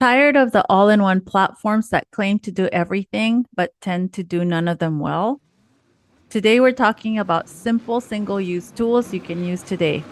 Tired of the all-in-one platforms that claim to do everything but tend to do none of them well? Today, we're talking about simple single-use tools you can use today.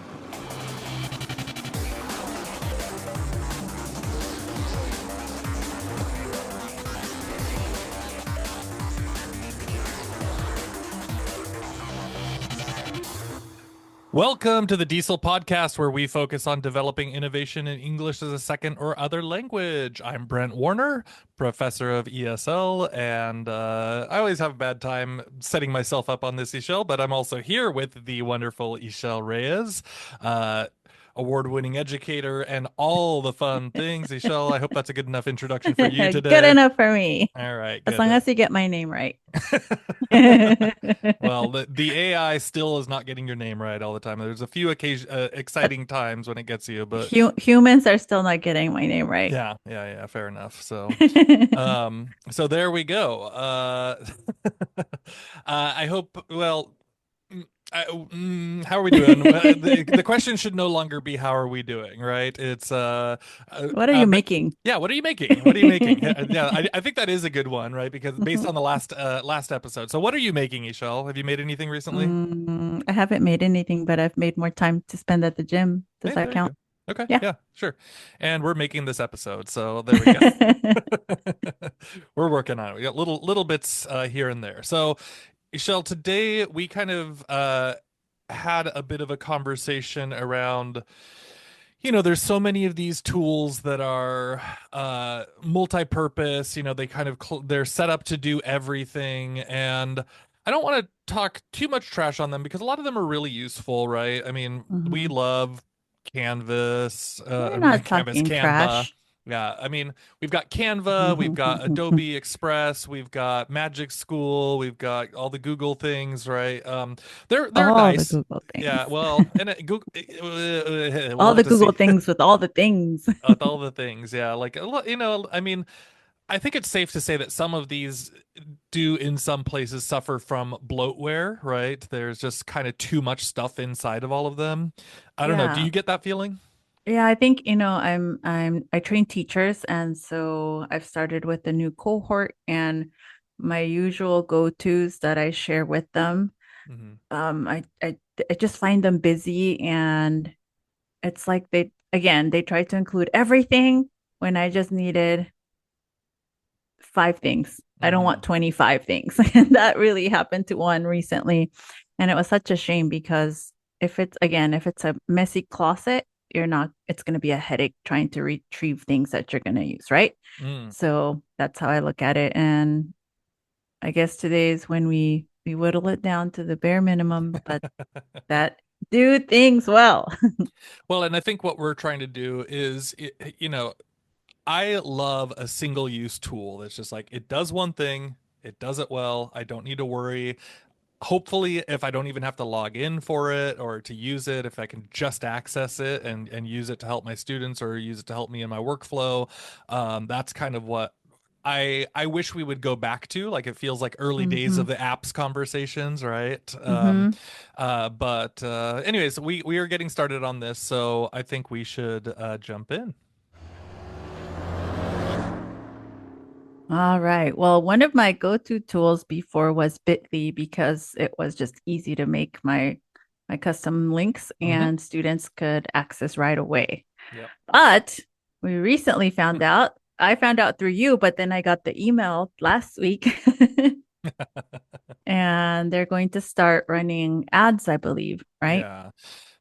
Welcome to the Diesel podcast, where we focus on developing innovation in English as a second or other language. I'm Brent Warner, professor of ESL, and I always have a bad time setting myself up on this Ixchell, but I'm also here with the wonderful Ixchell Reyes, uh, award-winning educator, and all the fun things. Ixchell, I hope that's a good enough introduction for you Good today. enough for me, All right, as long good. as you get my name right. Well, the AI still is not getting your name right all the time. There's a few exciting times when it gets you, but Humans are still not getting my name right. yeah, fair enough. So there we go. I hope. Well, mm, how are we doing? The question should no longer be how are we doing, right? It's What are you but making? yeah, what are you making? What are you making? Yeah, I think that is a good one, right? Because based on the last episode. So what are you making, Ishel? Have you made anything recently? I haven't made anything, but I've made more time to spend at the gym. Does Hey, that there you count? go. Okay, Yeah. yeah, sure. And we're making this episode, so there we go. We're working on it. We got little bits here and there. So, Ishel, today we kind of had a bit of a conversation around, there's so many of these tools that are multi-purpose, they kind of they're set up to do everything, and I don't want to talk too much trash on them because a lot of them are really useful, right? I mean, we Mhm. love Canvas, We're not Canvas, talking Canva. trash. Yeah, I mean, we've got Canva, we've got Adobe Express, we've got Magic School, we've got all the Google things, right? They're All the nice. Google Yeah, things. well, and Google, we'll All have the to see Google things with all the things. with all the things. Yeah, like I mean, I think it's safe to say that some of these do, in some places, suffer from bloatware, right? There's just kind of too much stuff inside of all of them. I don't know. Do Yeah. you get that feeling? Yeah, I think, I train teachers, and so I've started with a new cohort, and my usual go-tos that I share with them, Hmm. I just find them busy, and it's like they try to include everything when I just needed five things. I don't want Hmm. 25 things. And that really happened to one recently. And it was such a shame because if it's a messy closet, it's going to be a headache trying to retrieve things that you're going to use, right? Mm. So that's how I look at it. And I guess today is when we whittle it down to the bare minimum, but that do things well. Well, and I think what we're trying to do is, I love a single use tool that's just like it does one thing, it does it well. I don't need to worry. Hopefully, if I don't even have to log in for it or to use it, if I can just access it and use it to help my students or use it to help me in my workflow, that's kind of what I wish we would go back to. Like it feels like early days Mm-hmm. of the apps conversations, right? Mm-hmm. But anyways, we are getting started on this, so I think we should jump in. All right. Well, one of my go-to tools before was Bitly because it was just easy to make my custom links Hmm. and students could access right away. Yep. But we recently found out, I found out through you, but then I got the email last week and they're going to start running ads, I believe, right? Yeah.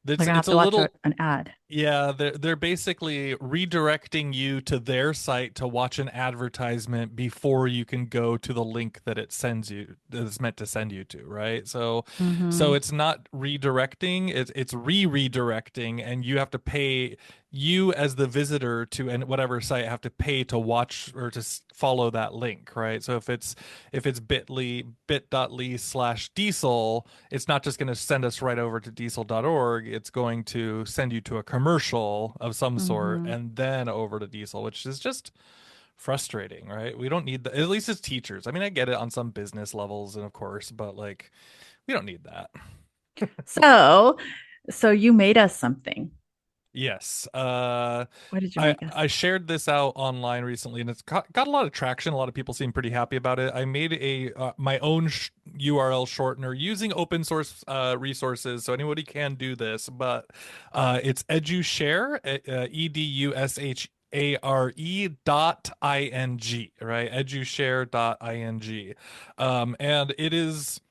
They're gonna It's have a to watch little. an ad. Yeah, they're basically redirecting you to their site to watch an advertisement before you can go to the link that it sends you that it's meant to send you to, right? So Mm-hmm. it's not redirecting, it's redirecting, and you have to pay, you as the visitor to and whatever site have to pay to watch or to follow that link, right? So if it's bit.ly/diesel, it's not just going to send us right over to diesel.org. It's going to send you to a commercial of some sort Mm-hmm. and then over to diesel, which is just frustrating, right? We don't need that, at least as teachers. I mean, I get it on some business levels, and of course, but like, we don't need that. So, so you made us something. Yes. What did you I make us? I shared this out online recently, and it's got a lot of traction. A lot of people seem pretty happy about it. I made a my own URL shortener using open source resources, so anybody can do this. But it's Edushare, EDUSHARE.ing, right? Edushare.ing, and it is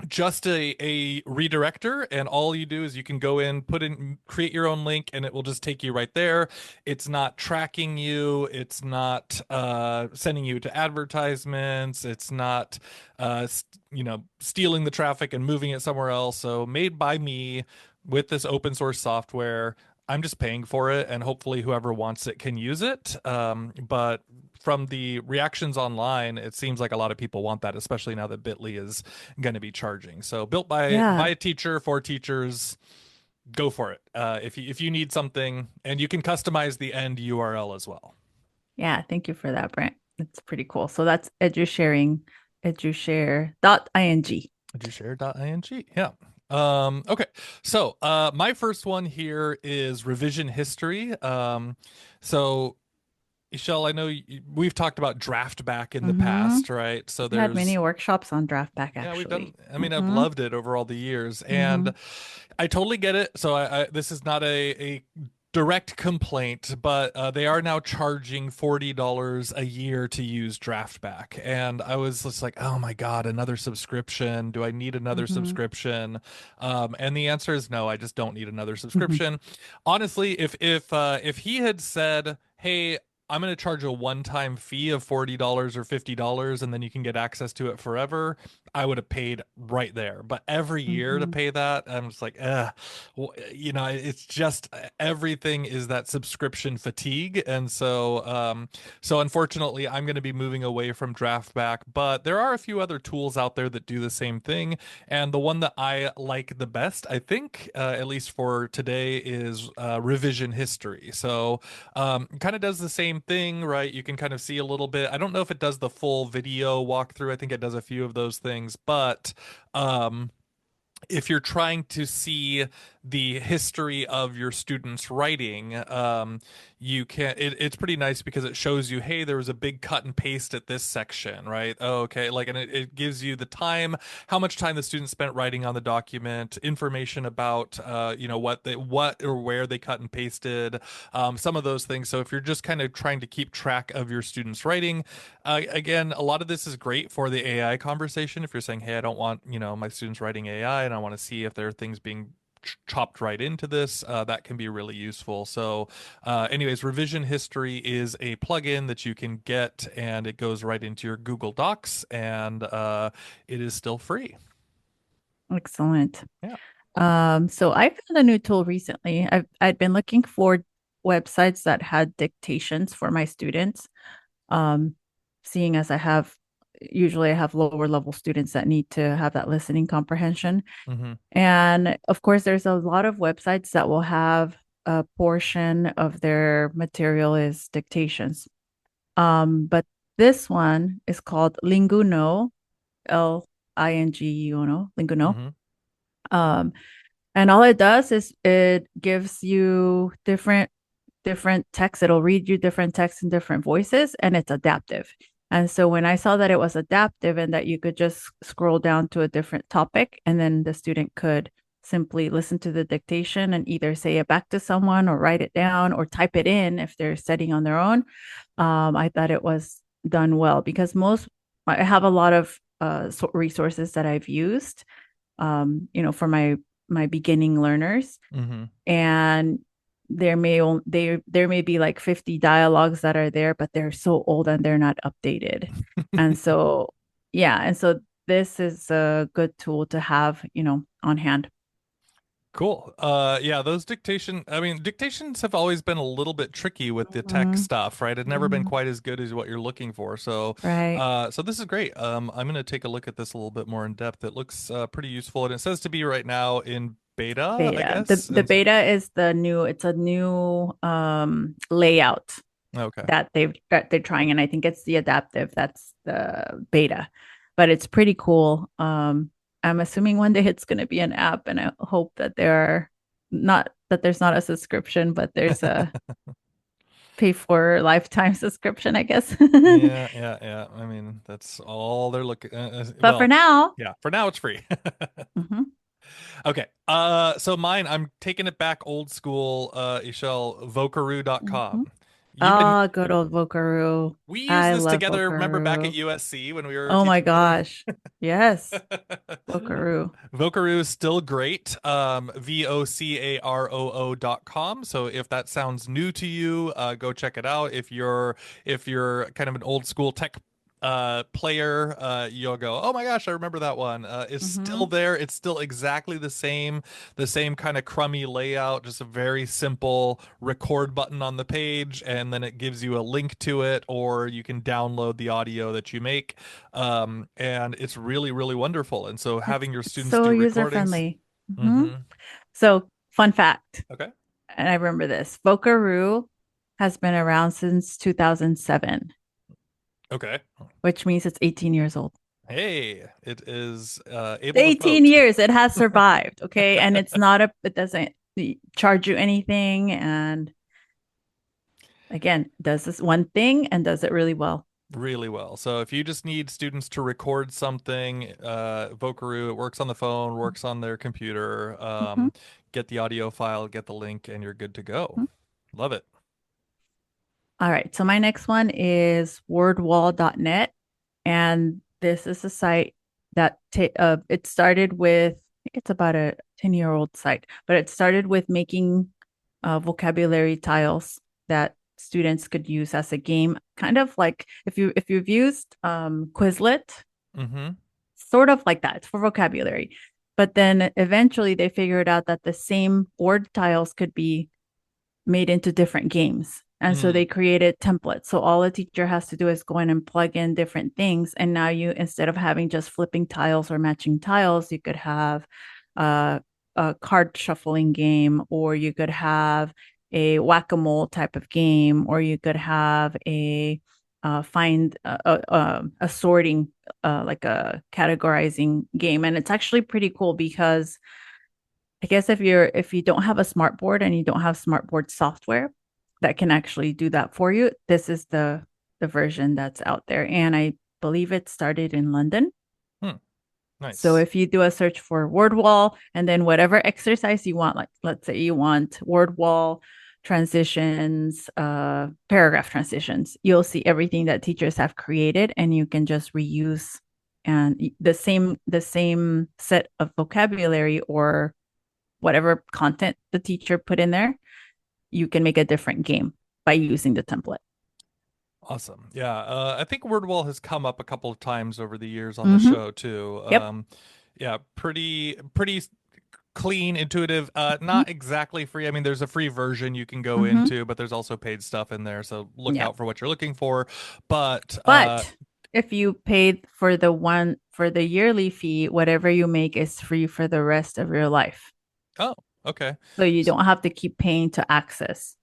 just a redirector, and all you do is you can go in, put in, create your own link, and it will just take you right there. It's not tracking you, it's not sending you to advertisements, it's not stealing the traffic and moving it somewhere else. So made by me with this open source software. I'm just paying for it, and hopefully whoever wants it can use it. But from the reactions online, it seems like a lot of people want that, especially now that Bitly is going to be charging. So built by Yeah. a teacher for teachers, go for it. If you need something, and you can customize the end URL as well. Yeah. Thank you for that, Brent. It's pretty cool. So that's edusharing, edushare.ing. Edushare.ing. Yeah. Okay. So my first one here is revision history. So Michelle, I know we've talked about draft back in the Mm-hmm. past, right? So I've had many there's workshops on draft back yeah, we've done. actually. I mean, I've Mm-hmm. loved it over all the years, Mm-hmm. and I totally get it. So this is not a direct complaint, but they are now charging $40 a year to use Draftback, and I was just like, oh my God, another subscription? Do I need another Mm-hmm. subscription? And the answer is no. I just don't need another subscription. Honestly, if he had said, hey, I'm going to charge a one-time fee of $40 or $50 and then you can get access to it forever, I would have paid right there. But every year to Mm-hmm. pay that, I'm just like, it's just everything is that subscription fatigue. And so unfortunately, I'm going to be moving away from Draftback, but there are a few other tools out there that do the same thing. And the one that I like the best, I think, at least for today, is revision history. So kind of does the same thing, right? You can kind of see a little bit. I don't know if it does the full video walkthrough. I think it does a few of those things, but um, if you're trying to see the history of your students writing, you can it's pretty nice because it shows you, hey, there was a big cut and paste at this section, right? Oh, okay, like, and it gives you the time, how much time the student spent writing on the document, information about what or where they cut and pasted, some of those things. So if you're just kind of trying to keep track of your students writing, again, a lot of this is great for the AI conversation. If you're saying, hey, I don't want, my students writing AI and I want to see if there are things being chopped right into this, that can be really useful. So, anyways, revision history is a plugin that you can get, and it goes right into your Google Docs, and it is still free. Excellent. Yeah. So I found a new tool recently. I'd been looking for websites that had dictations for my students. Um, Seeing as usually I have lower level students that need to have that listening comprehension. Hmm. And of course, there's a lot of websites that will have a portion of their material is dictations. But this one is called Linguno, Linguno, Linguno. Hmm. Um, and all it does is it gives you different text. It'll read you different texts in different voices, and it's adaptive. And so when I saw that it was adaptive and that you could just scroll down to a different topic, and then the student could simply listen to the dictation and either say it back to someone or write it down or type it in if they're studying on their own, I thought it was done well because I have a lot of resources that I've used, for my beginning learners, Hmm. and there may be like 50 dialogues that are there, but they're so old and they're not updated. And so, yeah, and so this is a good tool to have, on hand. Cool. Yeah, those dictations have always been a little bit tricky with the tech Mhm. stuff, right? It's never been Mhm. quite as good as what you're looking for. So, Right. so this is great. I'm gonna take a look at this a little bit more in depth. It looks pretty useful, and it says to be right now in beta, I Beta. The guess. the And so, beta is it's a new layout okay. that they're trying, and I think it's the adaptive that's the beta, but it's pretty cool. I'm assuming one day it's going to be an app, and I hope that there are not that there's not a subscription, but there's a pay for lifetime subscription, I guess. Yeah, yeah, yeah. I mean, that's all they're looking. But for Well, now, yeah. For now, it's free. mhm, Okay. So mine, I'm taking it back old school. Ixchell, mhm. Vocaroo.com. You've been Oh, good old Vocaroo. We used I this love together. Remember back at Vocaroo. USC when we were Oh my teaching coding? gosh. Yes, Vocaroo. Vocaroo is still great. VOCAROO.com. So if that sounds new to you, go check it out. If you're kind of an old school tech player, you'll go, oh my gosh, I remember that one. It's still Hmm. there. It's still exactly the same kind of crummy layout, just a very simple record button on the page, and then it gives you a link to it, or you can download the audio that you make. And it's really, really wonderful. And so It's having your it's students so do user recordings. friendly. Hmm. Hmm. So, fun fact, Okay. and I remember this. Vocaroo has been around since 2007, Okay. which means it's 18 years old. Hey, it is able to 18 vote. years it has survived, okay? And it doesn't charge you anything, and again, does this one thing and does it really well. Really well. So if you just need students to record something, Vocaroo, it works on the phone, works on their computer. Mhm. Get the audio file, get the link, and you're good to go. Love it. All right. So my next one is wordwall.net. And this is a site that it started with, I think it's about a 10-year-old site, but it started with making vocabulary tiles that students could use as a game, kind of like if you've used Quizlet, Mm-hmm. sort of like that. It's for vocabulary. But then eventually they figured out that the same word tiles could be made into different games. And so Mm. they created templates. So all a teacher has to do is go in and plug in different things. And now you, instead of having just flipping tiles or matching tiles, you could have uh, a card shuffling game, or you could have a whack-a-mole type of game, or you could have a find a sorting, like a categorizing game. And it's actually pretty cool because I guess if you don't have a smart board and you don't have smart board software that can actually do that for you, this is the version that's out there. And I believe it started in London. Hmm. So Nice. if you do a search for word wall and then whatever exercise you want, like let's say you want word wall transitions, paragraph transitions, you'll see everything that teachers have created and you can just reuse and the same set of vocabulary or whatever content the teacher put in there, you can make a different game by using the template. Awesome. Yeah. I think Wordwall has come up a couple of times over the years on the Mm-hmm. show too. Yep. Yeah, pretty clean, intuitive, Mm-hmm. not exactly free. I mean, there's a free version you can go Mm-hmm. into, but there's also paid stuff in there, so look Yeah. out for what you're looking for. But But if you paid for the yearly fee, whatever you make is free for the rest of your life. oh, okay. So you S- don't have to keep paying to access.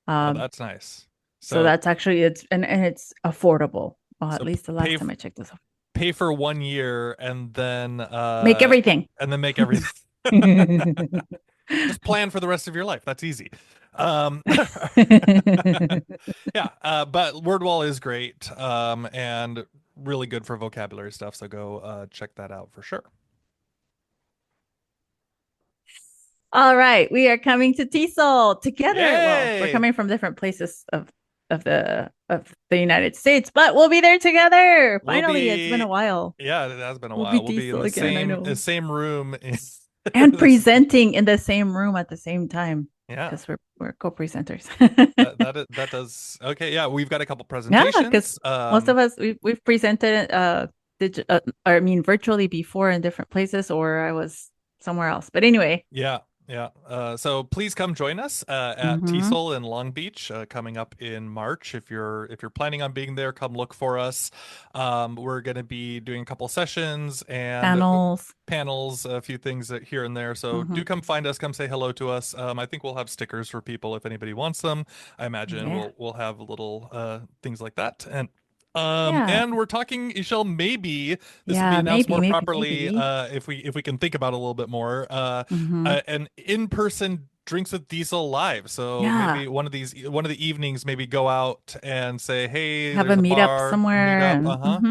Oh, Um, that's nice. so So that's actually and it's affordable. Well, at so least the last time I checked this. pay for 1 year Make everything. and then make everything. Just plan for the rest of your life. That's easy. Um, yeah, but Wordwall is great, and really good for vocabulary stuff. So go check that out for sure. All right, we are coming to TESOL together. Well, we're Yay! coming from different places of the United States, but we'll be there together. We'll Finally, it's been be, a while. yeah, it has been a We'll be while. We'll be in TESOL the again. I same know, room. and presenting in the same room at the same time Yeah, because we're co-presenters. that does okay. Yeah, we've got a couple Yeah, because presentations. most of us we've presented or I mean virtually before in different places, or I was somewhere else. But anyway. Yeah, yeah. So please come join us at Mm-hmm. Tesol in Long Beach coming up in March. If you're planning on being there, come look for us. We're going to be doing a couple sessions and Panels. panels, a few things here and there. So Mm-hmm. do come find us, come say hello to us. I think we'll have stickers for people if anybody wants them. I imagine Yeah. we'll have little things like that. Yeah. And we're talking, Ishel, maybe this will be Yeah, announced more maybe, properly maybe. if we can think about it a little bit more. Mm-hmm. An in-person Drinks with Diesel live. So Yeah. maybe one of the evenings, maybe go out and say, hey, Have a there's a meetup bar, a somewhere meetup. and Uh-huh.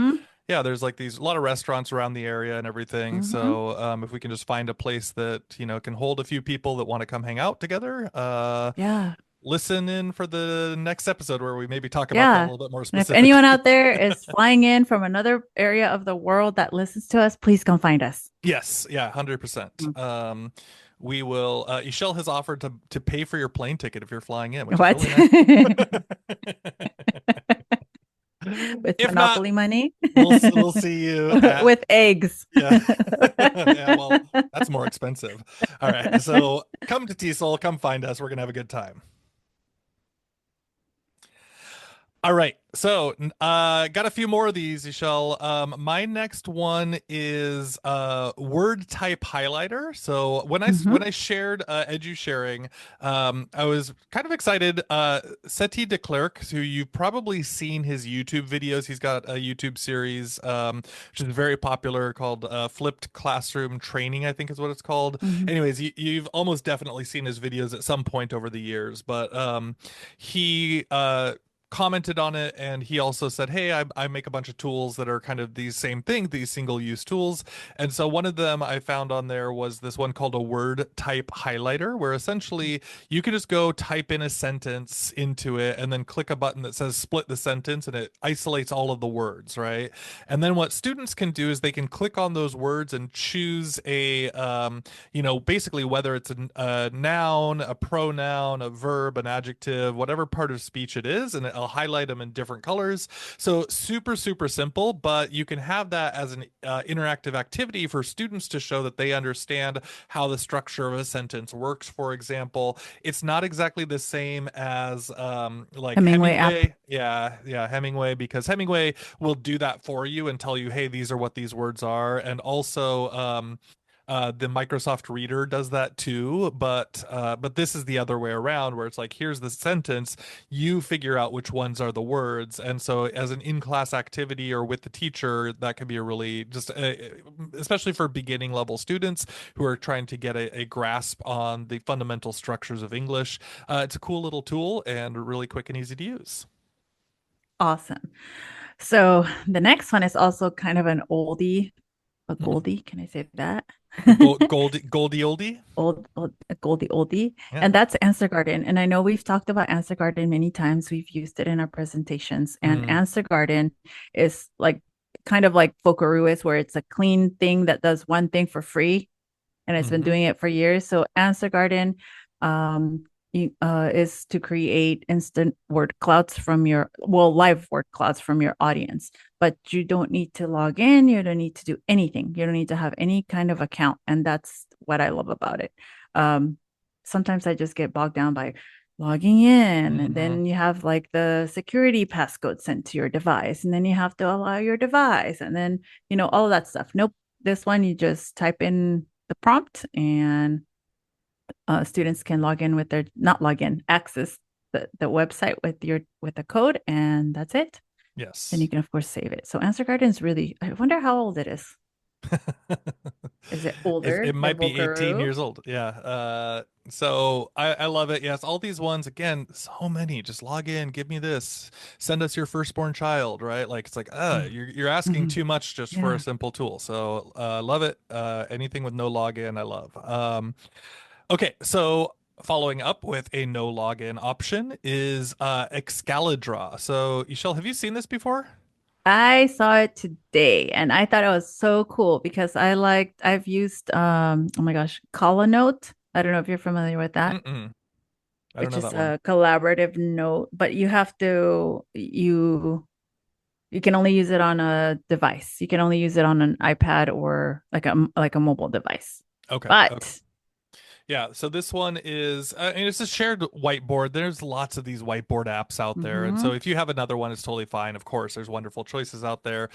Yeah, there's like these a lot of restaurants around the area and everything. So if we can just find a place that, can hold a few people that want to come hang out together, yeah. listen in for the next episode where we maybe talk about that a Yeah. little bit more And if anyone specifically. out there is flying in from another area of the world that listens to us, please come find us. Yes, yeah, 100%. We will Ixchell has offered to pay for your plane ticket if you're flying in, which is What? really nice. With If not, Monopoly money? we'll see you at With eggs. yeah. Yeah, well, that's more expensive. All right. So come to Tesol, come find us. We're gonna have a good time. All right. So, got a few more of these, Michelle. My next one is word type highlighter. So when Hmm. I shared Edusharing, I was kind of excited. Seti de Klerk, who you've probably seen his YouTube videos. He's got a YouTube series, which is very popular called Flipped Classroom Training, I think is what it's called. Hmm. Anyways, you've almost definitely seen his videos at some point over the years, but he commented on it, and he also said, hey, I make a bunch of tools that are kind of these same thing, these single use tools. And so one of them I found on there was this one called a word type highlighter, where essentially you can just go type in a sentence into it and then click a button that says split the sentence, and it isolates all of the words, right? And then what students can do is they can click on those words and choose basically whether it's a noun, a pronoun, a verb, an adjective, whatever part of speech it is, and I'll highlight them in different colors. So super, super simple, but you can have that as an interactive activity for students to show that they understand how the structure of a sentence works. For example, it's not exactly the same as like Hemingway app. Hemingway. Yeah, yeah, Hemingway, because Hemingway will do that for you and tell you, hey, these are what these words are. And also, the Microsoft Reader does that too, but this is the other way around, where it's like, here's the sentence, you figure out which ones are the words. And so as an in-class activity or with the teacher, that could be a really just especially for beginning level students who are trying to get a grasp on the fundamental structures of English. It's a cool little tool and really quick and easy to use. Awesome. So the next one is also kind of an oldie, a Mhm. goldie. Can I say that? A Goldie oldie. A goldie oldie. Yeah. And that's Answer Garden. And I know we've talked about Answer Garden many times. We've used it in our presentations. And Mm, Answer Garden is like kind of like Fokaroo is, where it's a clean thing that does one thing for free, and it's been hmm. doing it for years. So Answer Garden um, is to create instant word clouds from live word clouds from your audience. But you don't need to log in. You don't need to do anything. You don't need to have any kind of account. And that's what I love about it. Um, Sometimes I just get bogged down by logging in, and Hmm. then you have like the security passcode sent to your device, and then you have to allow your device, and then all of that stuff. Nope, this one you just type in the prompt, and students can log in with their not log in access the website with the code, and that's it. Then you Yes. can of course save it. So Answer Garden is really, I wonder how old it is. Is it It older than might be 18 Vocaroo? years old. Yeah. So I love it. Yes, all these ones, again, so many. Just log in, give me this, send us your firstborn child, right? Like it's like, you're asking Mm-hmm. too much just for a Yeah. simple tool. So love it. Anything with no login, I love. Okay, so following up with a no login option is Excalibur. So Michelle, have you seen this before? I saw it today and I thought it was so cool because I've used oh my gosh, Note. I don't know if you're familiar with that, Mm-mm. I don't which know is that one. a collaborative note, but you can only use it on a device. You can only use it on an iPad or like a mobile device. Okay. Okay. But Yeah, so this one is, and it's a shared whiteboard. There's lots of these whiteboard apps out there. And so mhm, if you have another one, it's totally fine. Of course, there's wonderful choices out there.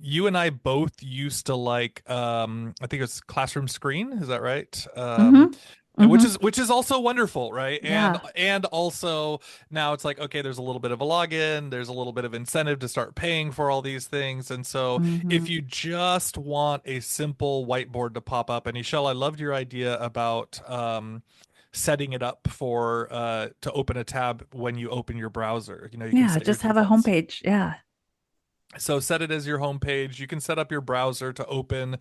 You and I both used to like, I think it's Classroom Screen. Is that right? mhm, mhm, Which is also wonderful, right? yeah, And also now it's like, okay, there's a little bit of a login, there's a little bit of incentive to start paying for all these things. And so if mhm, you just want a simple whiteboard to pop up, and Michelle, I loved your idea about setting it up for to open a tab when you open your browser. You can Yeah, set your just have a defaults. homepage. Yeah. So set it as your home page. You can set up your browser to open,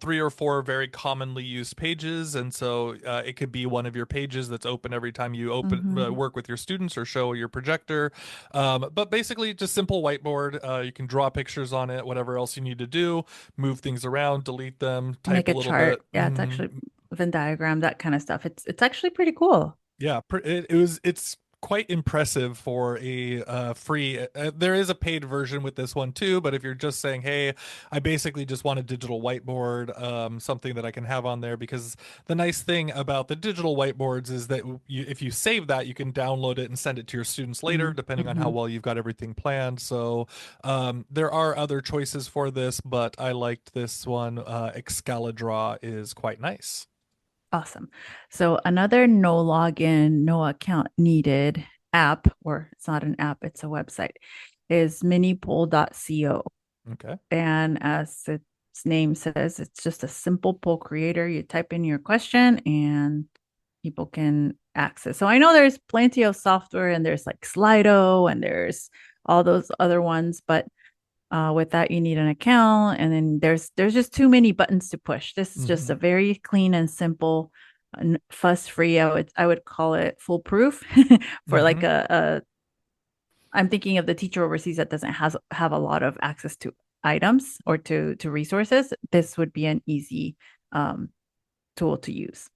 three or four very commonly used pages, and so it could be one of your pages that's open every time you open Hmm. work with your students or show your projector. But basically, just simple whiteboard. You can draw pictures on it, whatever else you need to do, move things around, delete them, type Make a a little bit. chart. Yeah, it's actually Venn diagram, that kind of stuff. It's actually pretty cool. Yeah, it's quite impressive for a free. There is a paid version with this one too, but if you're just saying, "Hey, I basically just want a digital whiteboard, something that I can have on there," because the nice thing about the digital whiteboards is that if you save that, you can download it and send it to your students later, depending on how Mm-hmm. well you've got everything planned. So there are other choices for this, but I liked this one. Excalidraw is quite nice. Awesome. So another no login, no account needed app, or it's not an app, it's a website, is minipoll.co. Okay. And as its name says, it's just a simple poll creator. You type in your question and people can access. So I know there's plenty of software and there's like Slido and there's all those other ones, but with that you need an account, and then there's just too many buttons to push. This is just Hmm. a very clean and simple, fuss free. I would call it foolproof for like Hmm. a. I'm thinking of the teacher overseas that doesn't have a lot of access to items or to resources. This would be an easy um, tool to use.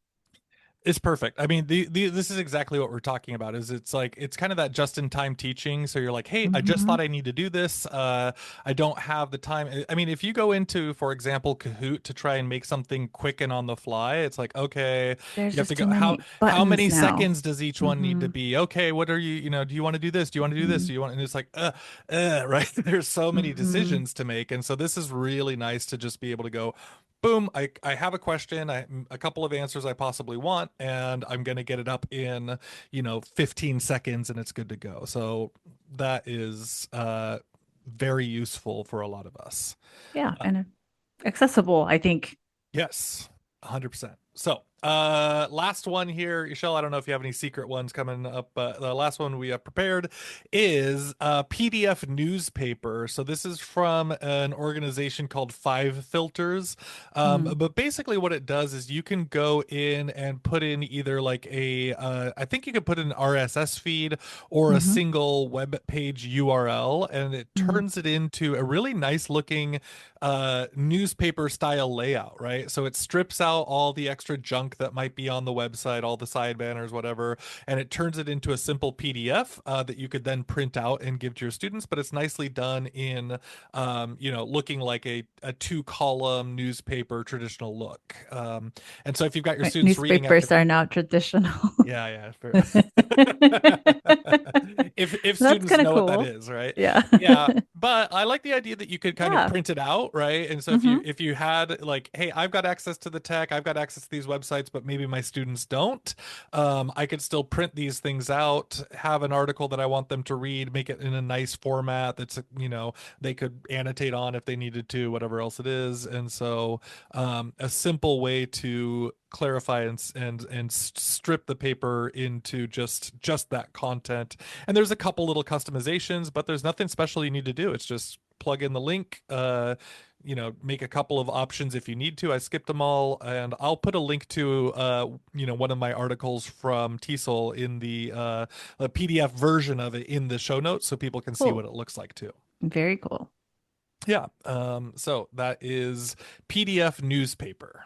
It's perfect. I mean, this is exactly what we're talking about. Is it's like it's kind of that just-in-time teaching. So you're like, hey, I just Mm-hmm. thought I need to do this. I don't have the time. I mean, if you go into, for example, Kahoot to try and make something quick and on the fly, it's like, okay, There's you have to just too go. How many how buttons many now. seconds does each one need to Mm-hmm. be? Okay, what are you? Do you want to do this? Do you want to do this? Mm-hmm. Do you want? And it's like, right. There's so many Mm-hmm. decisions to make, and so this is really nice to just be able to go, boom, I have a question, a couple of answers I possibly want, and I'm going to get it up in 15 seconds, and it's good to go. So that is very useful for a lot of us. Yeah, and accessible, I think. Yes, 100%. So, last one here, Michelle. I don't know if you have any secret ones coming up, but the last one we have prepared is a PDF newspaper. So this is from an organization called Five Filters. Mm. But basically, what it does is you can go in and put in either like I think you could put in an RSS feed or a Mm-hmm. single web page URL, and it Mm-hmm. turns it into a really nice looking newspaper style layout, right? So it strips out all the extra junk that might be on the website, all the side banners, whatever, and it turns it into a simple PDF that you could then print out and give to your students. But it's nicely done in, looking like a two-column newspaper traditional look. And so if you've got your Right. students reading at Newspapers are now traditional. yeah, yeah. That's If students kind of know what that cool. is, right? Yeah. Yeah, but I like the idea that you could kind of Yeah. print it out, right? And so if you Mm-hmm. if you had like, hey, I've got access to the tech, I've got access to these websites, but maybe my students don't, I could still print these things out, have an article that I want them to read, make it in a nice format that's they could annotate on if they needed to, whatever else it is. And so a simple way to clarify and strip the paper into just that content. And there's a couple little customizations, but there's nothing special you need to do. It's just plug in the link, make a couple of options if you need to. I skipped them all, and I'll put a link to one of my articles from Tesol in the PDF version of it in the show notes so people can see what Cool. it looks like too. Very cool. Yeah. So that is PDF newspaper.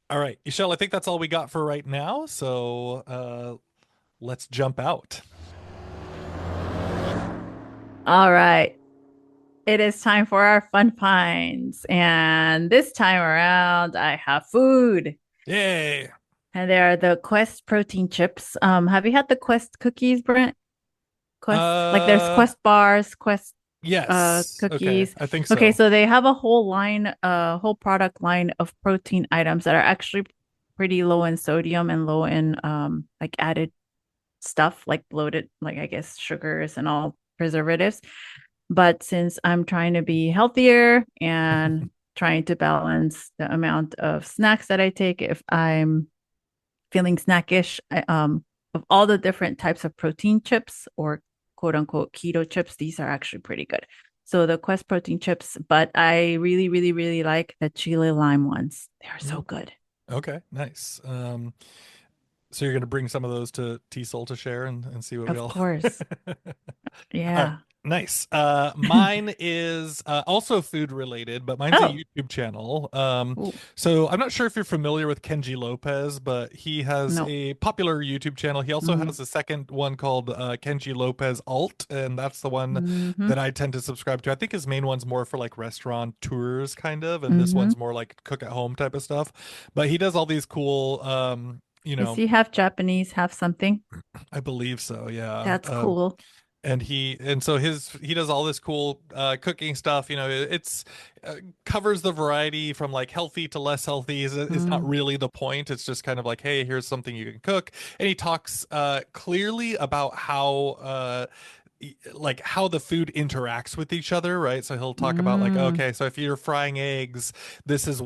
All right, Michelle, I think that's all we got for right now. So let's jump out. All right. It is time for our fun finds. And this time around, I have food. Yay. And they are the Quest protein chips. Have you had the Quest cookies, Brent? Quest, like there's Uh, Quest bars, Quest yes. Okay, cookies. I think Okay, so. so they have a whole line, whole product line of protein items that are actually pretty low in sodium and low in like added stuff like bloated, like I guess sugars and all preservatives. But since I'm trying to be healthier and trying to balance the amount of snacks that I take. If I'm feeling snackish, of all the different types of protein chips or quote unquote keto chips, these are actually pretty good. So the Quest protein chips, but I really, really, really like the chile lime ones. They are so Mm, good. okay, nice. So you're gonna bring some of those to Tesol to share and see what we Of all. course. All right. Yeah. Nice. Mine is also food related, but mine's a Oh, YouTube channel. ooh, So I'm not sure if you're familiar with Kenji Lopez, but he has no. a popular YouTube channel. He also Mm, has a second one called Kenji Lopez Alt, and that's the one mm-hmm, that I tend to subscribe to. I think his main one's more for like restaurant tours, kind of, and this mm-hmm. one's more like cook at home type of stuff. But he does all these cool, Is he half Japanese, half something? I believe so, yeah. That's cool. And so he does all this cool cooking stuff. It's covers the variety from like healthy to less healthy. Is not Mm, really the point. It's just kind of like, hey, here's something you can cook. And he talks clearly about how like how the food interacts with each other, right? So he'll talk about like, mm, okay, so if you're frying eggs, this is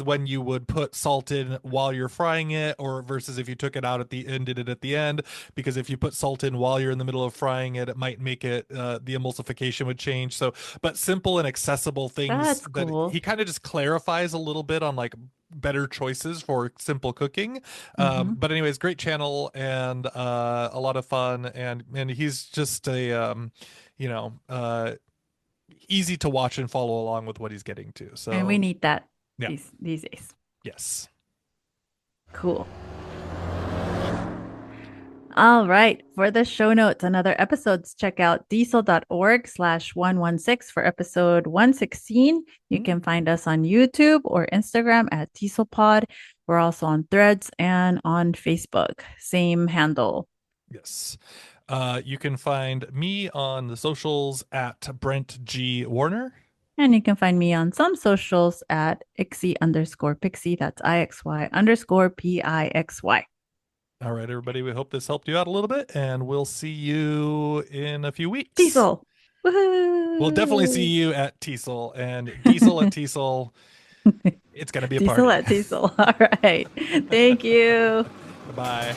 when you would put salt in while you're frying it, or versus if you took it out at the end, did it at the end, because if you put salt in while you're in the middle of frying it, it might make it the emulsification would change. So, but simple and accessible things that's that cool. he kind of just clarifies a little bit on like better choices for simple cooking. Mm-hmm. But anyways, great channel and a lot of fun, and he's just a you know easy to watch and follow along with what he's getting to. And we So need that yeah, these days. yes. Cool. All right. For the show notes and other episodes, check out diesel.org/116 for episode 116. You Mm, can find us on YouTube or Instagram at DieselPod. We're also on Threads and on Facebook. Same handle. yes. You can find me on the socials at Brent G. Warner. And you can find me on some socials at Ixie_Pixie. That's IXY_PIXY. All right, everybody. We hope this helped you out a little bit, and we'll see you in a few weeks. Diesel. We'll definitely see Woohoo. you at Tesol and Diesel at Tesol. It's gonna be a Diesel party. at Diesel. All right. Thank you. Bye.